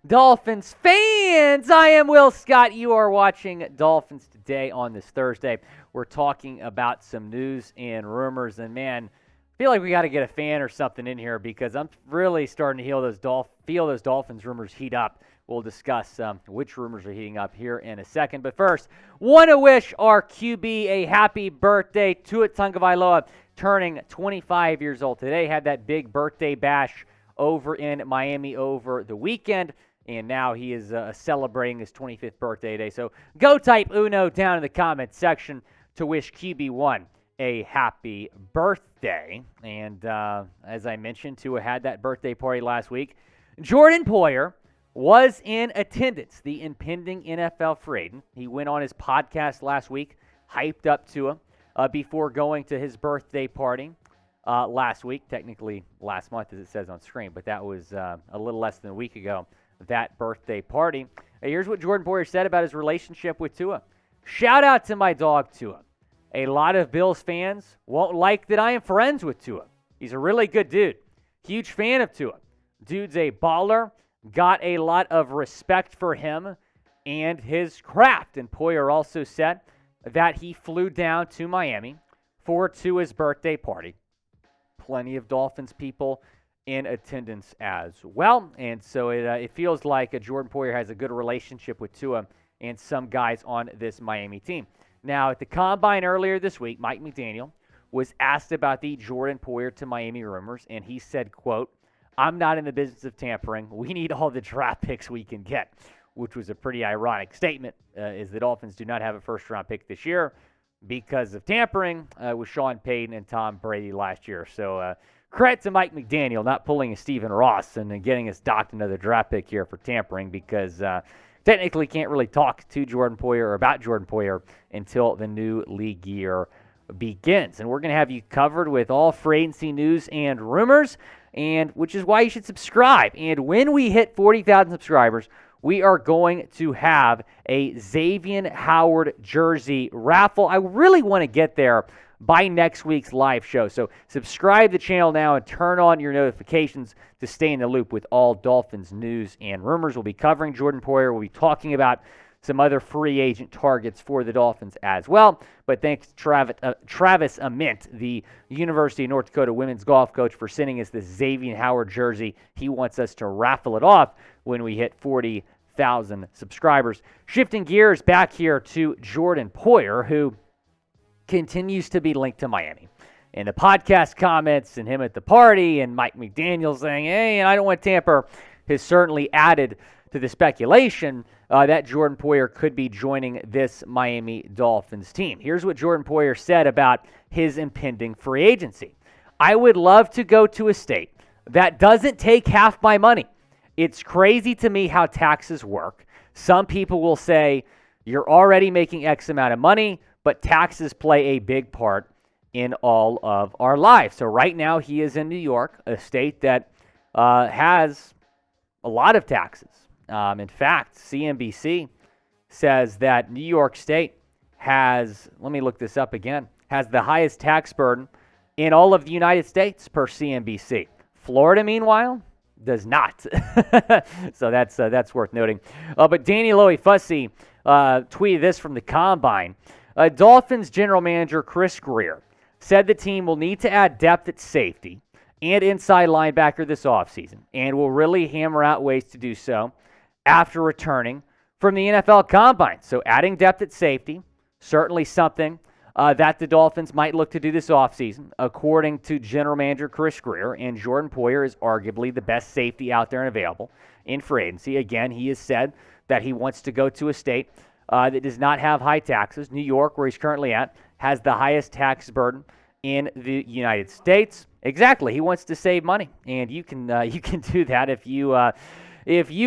Dolphins fans, I am Will Scott. You are watching Dolphins Today on this Thursday. We're talking about some news and rumors, and man, I feel like we got to get a fan or something in here because I'm really starting to feel those Dolphins rumors heat up. We'll discuss which rumors are heating up here in a second. But first, want to wish our QB a happy birthday. Tua Tagovailoa turning 25 years old today. Had that big birthday bash over in Miami over the weekend. And now he is celebrating his 25th birthday today. So go type Uno down in the comments section to wish QB1 a happy birthday. And as I mentioned, Tua had that birthday party last week. Jordan Poyer was in attendance, the impending NFL free agent. He went on his podcast last week, hyped up Tua before going to his birthday party last week. Technically last month, as it says on screen, but that was a little less than a week ago. That birthday party. Here's what Jordan Poyer said about his relationship with Tua. Shout out to my dog, Tua. A lot of Bills fans won't like that I am friends with Tua. He's a really good dude. Huge fan of Tua. Dude's a baller. Got a lot of respect for him and his craft. And Poyer also said that he flew down to Miami for Tua's birthday party. Plenty of Dolphins people in attendance as well. And so it feels like Jordan Poyer has a good relationship with Tua and some guys on this Miami team. Now, at the Combine earlier this week, Mike McDaniel was asked about the Jordan Poyer to Miami rumors, and he said, quote, "I'm not in the business of tampering. We need all the draft picks we can get," which was a pretty ironic statement, is the Dolphins do not have a first-round pick this year because of tampering with Sean Payton and Tom Brady last year. So, credit to Mike McDaniel not pulling a Stephen Ross and getting us docked another draft pick here for tampering because technically can't really talk to Jordan Poyer or about Jordan Poyer until the new league year begins. And we're going to have you covered with all free agency news and rumors, and which is why you should subscribe. And when we hit 40,000 subscribers, we are going to have a Xavier Howard jersey raffle. I really want to get there by next week's live show. So subscribe to the channel now and turn on your notifications to stay in the loop with all Dolphins news and rumors. We'll be covering Jordan Poyer. We'll be talking about some other free agent targets for the Dolphins as well. But thanks to Travis Ament, the University of North Dakota women's golf coach, for sending us this Xavier Howard jersey. He wants us to raffle it off when we hit 40,000 subscribers. Shifting gears back here to Jordan Poyer, who continues to be linked to Miami. And the podcast comments and him at the party and Mike McDaniel saying, hey, I don't want to tamper, has certainly added to the speculation that Jordan Poyer could be joining this Miami Dolphins team. Here's what Jordan Poyer said about his impending free agency. I would love to go to a state that doesn't take half my money. It's crazy to me how taxes work. Some people will say, you're already making X amount of money, but taxes play a big part in all of our lives. So right now he is in New York, a state that has a lot of taxes. In fact, CNBC says that New York State has, let me look this up again, has the highest tax burden in all of the United States per CNBC. Florida, meanwhile, does not. So that's worth noting. But Danny Lowy-Fussy tweeted this from the Combine. Dolphins general manager Chris Greer said the team will need to add depth at safety and inside linebacker this offseason, and will really hammer out ways to do so after returning from the NFL Combine. So adding depth at safety, certainly something that the Dolphins might look to do this offseason, according to general manager Chris Greer, and Jordan Poyer is arguably the best safety out there and available in free agency. Again, he has said that he wants to go to a state that does not have high taxes. New York, where he's currently at, has the highest tax burden in the United States. Exactly. He wants to save money, and you can do that if you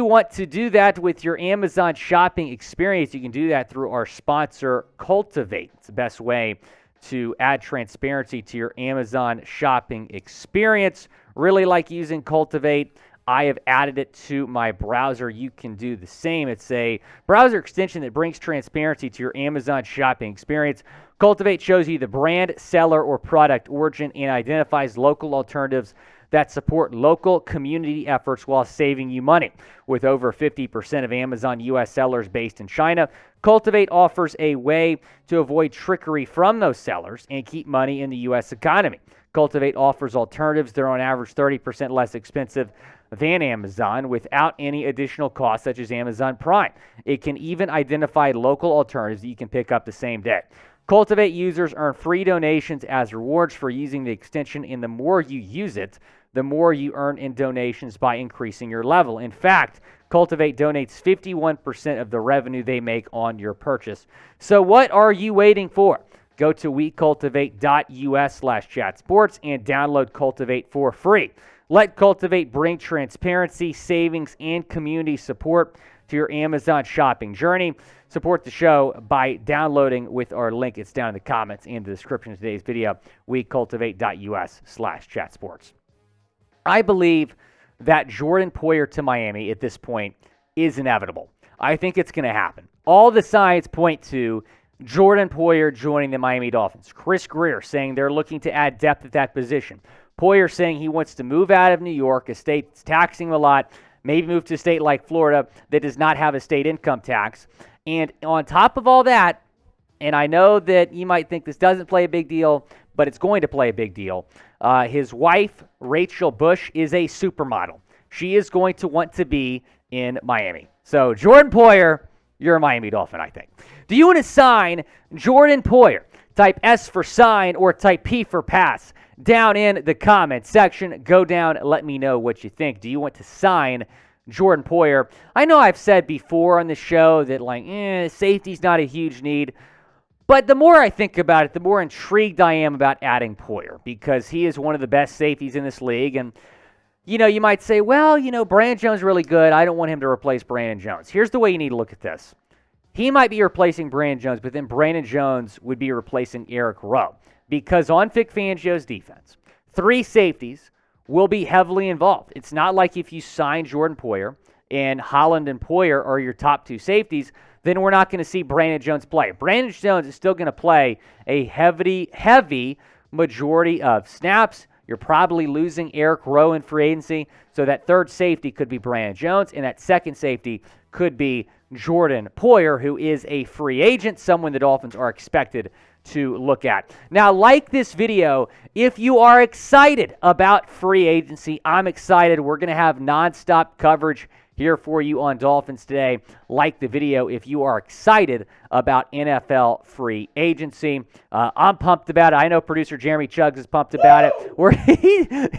want to do that with your Amazon shopping experience. You can do that through our sponsor, Cultivate. It's the best way to add transparency to your Amazon shopping experience. Really like using Cultivate. I have added it to my browser. You can do the same. It's a browser extension that brings transparency to your Amazon shopping experience. Cultivate shows you the brand, seller, or product origin and identifies local alternatives that support local community efforts while saving you money. With over 50% of Amazon U.S. sellers based in China, Cultivate offers a way to avoid trickery from those sellers and keep money in the U.S. economy. Cultivate offers alternatives that are on average 30% less expensive than Amazon without any additional costs, such as Amazon Prime. It can even identify local alternatives that you can pick up the same day. Cultivate users earn free donations as rewards for using the extension, and the more you use it, the more you earn in donations by increasing your level. In fact, Cultivate donates 51% of the revenue they make on your purchase. So what are you waiting for? Go to wecultivate.us/chatsports and download Cultivate for free. Let Cultivate bring transparency, savings, and community support to your Amazon shopping journey. Support the show by downloading with our link. It's down in the comments and the description of today's video, wecultivate.us/chatsports. I believe that Jordan Poyer to Miami at this point is inevitable. I think it's going to happen. All the signs point to Jordan Poyer joining the Miami Dolphins. Chris Greer saying they're looking to add depth at that position. Poyer saying he wants to move out of New York, a state that's taxing him a lot, maybe move to a state like Florida that does not have a state income tax. And on top of all that, and I know that you might think this doesn't play a big deal, but it's going to play a big deal. His wife, Rachel Bush, is a supermodel. She is going to want to be in Miami. So Jordan Poyer, you're a Miami Dolphin, I think. Do you want to sign Jordan Poyer? Type S for sign or type P for pass down in the comment section. Go down, let me know what you think. Do you want to sign Jordan Poyer? I know I've said before on the show that safety's not a huge need. But the more I think about it, the more intrigued I am about adding Poyer because he is one of the best safeties in this league. And, you might say, Brandon Jones is really good. I don't want him to replace Brandon Jones. Here's the way you need to look at this. He might be replacing Brandon Jones, but then Brandon Jones would be replacing Eric Rowe because on Vic Fangio's defense, 3 safeties will be heavily involved. It's not like if you sign Jordan Poyer and Holland and Poyer are your top 2 safeties, then we're not going to see Brandon Jones play. Brandon Jones is still going to play a heavy majority of snaps. You're probably losing Eric Rowe in free agency, so that third safety could be Brandon Jones, and that second safety could be Jordan Poyer, who is a free agent, someone the Dolphins are expected to look at. Now, like this video, if you are excited about free agency, I'm excited. We're going to have nonstop coverage here for you on Dolphins Today. Like the video if you are excited about NFL free agency. I'm pumped about it. I know producer Jeremy Chuggs is pumped about it.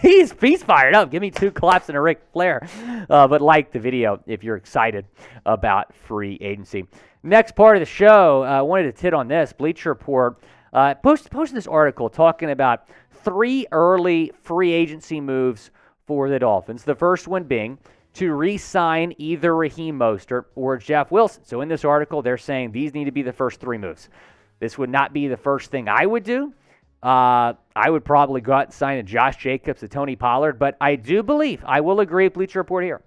He's fired up. Give me 2 claps and a Ric Flair. But like the video if you're excited about free agency. Next part of the show, I wanted to hit on this. Bleacher Report posted this article talking about 3 early free agency moves for the Dolphins. The first one being to re-sign either Raheem Mostert or Jeff Wilson. So in this article, they're saying these need to be the first 3 moves. This would not be the first thing I would do. I would probably go out and sign a Josh Jacobs, a Tony Pollard, but I do believe, I will agree with Bleacher Report here,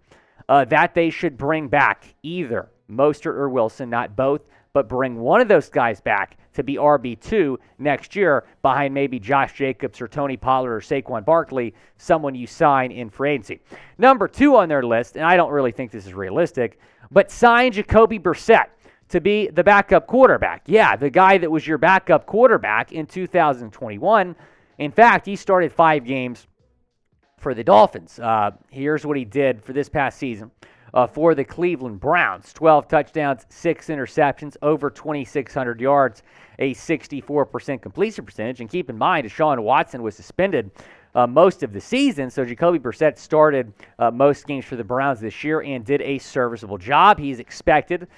that they should bring back either Mostert or Wilson, not both, but bring one of those guys back to be RB2 next year behind maybe Josh Jacobs or Tony Pollard or Saquon Barkley, someone you sign in free agency. Number 2 on their list, and I don't really think this is realistic, but sign Jacoby Brissett to be the backup quarterback. Yeah, the guy that was your backup quarterback in 2021. In fact, he started 5 games for the Dolphins. Here's what he did for this past season. For the Cleveland Browns, 12 touchdowns, 6 interceptions, over 2,600 yards, a 64% completion percentage. And keep in mind, Deshaun Watson was suspended most of the season, so Jacoby Brissett started most games for the Browns this year and did a serviceable job. He's expected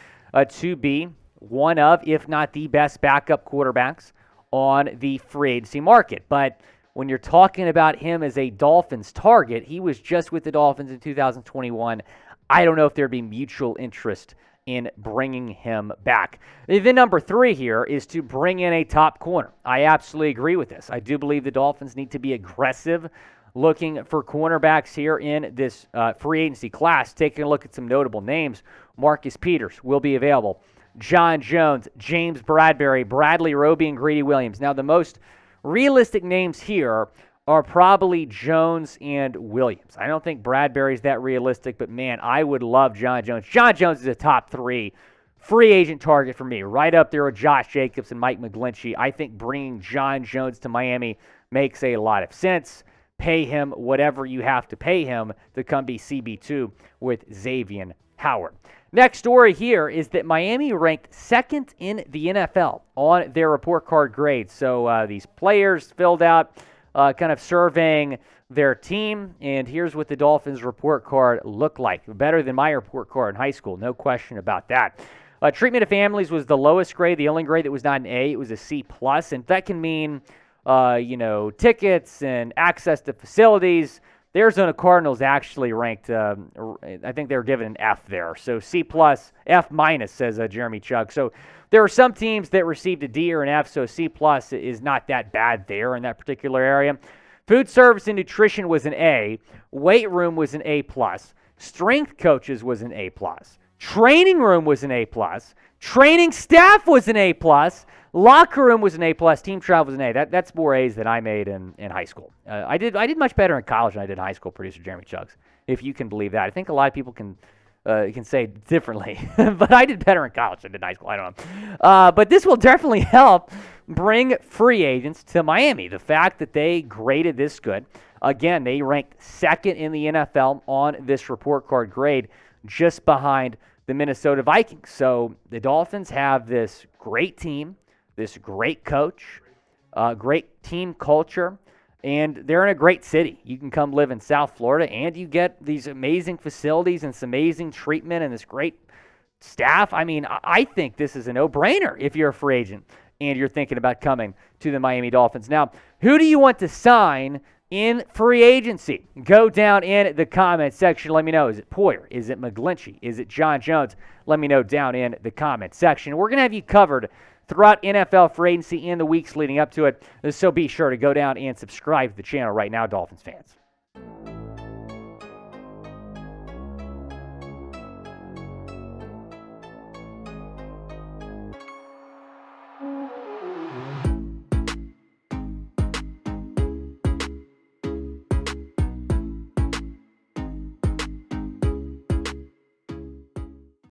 to be one of, if not the best backup quarterbacks on the free agency market. But when you're talking about him as a Dolphins target, he was just with the Dolphins in 2021. I don't know if there'd be mutual interest in bringing him back. Then number 3 here is to bring in a top corner. I absolutely agree with this. I do believe the Dolphins need to be aggressive looking for cornerbacks here in this free agency class. Taking a look at some notable names, Marcus Peters will be available. John Jones, James Bradbury, Bradley Roby, and Greedy Williams. Now, the most realistic names here are probably Jones and Williams. I don't think Bradbury's that realistic, but man, I would love John Jones. John Jones is a top 3 free agent target for me, right up there with Josh Jacobs and Mike McGlinchey. I think bringing John Jones to Miami makes a lot of sense. Pay him whatever you have to pay him to come be CB2 with Xavier Howard. Next story here is that Miami ranked second in the NFL on their report card grade. So these players filled out kind of surveying their team, and here's what the Dolphins report card looked like. Better than my report card in high school, no question about that. Treatment of families was the lowest grade, the only grade that was not an A. It was a C+, and that can mean, tickets and access to facilities. The Arizona Cardinals actually ranked, I think they were given an F there. So C+, F-, says Jeremy Chugg. So there are some teams that received a D or an F, so C+ is not that bad there in that particular area. Food service and nutrition was an A. Weight room was an A+. Strength coaches was an A+. Training room was an A+. Training staff was an A+. Locker room was an A+. Team travel was an A. That's more A's than I made in high school. I did much better in college than I did in high school, producer Jeremy Chuggs, if you can believe that. I think a lot of people can say differently, but I did better in college than I did in high school. I don't know. But this will definitely help bring free agents to Miami. The fact that they graded this good. Again, they ranked second in the NFL on this report card grade, just behind the Minnesota Vikings. So the Dolphins have this great team, this great coach, great team culture, and they're in a great city. You can come live in South Florida, and you get these amazing facilities and this amazing treatment and this great staff. I mean, I think this is a no-brainer if you're a free agent and you're thinking about coming to the Miami Dolphins. Now, who do you want to sign in free agency? Go down in the comment section. Let me know. Is it Poyer? Is it McGlinchey? Is it John Jones? Let me know down in the comment section. We're going to have you covered throughout NFL free agency and the weeks leading up to it. So be sure to go down and subscribe to the channel right now, Dolphins fans.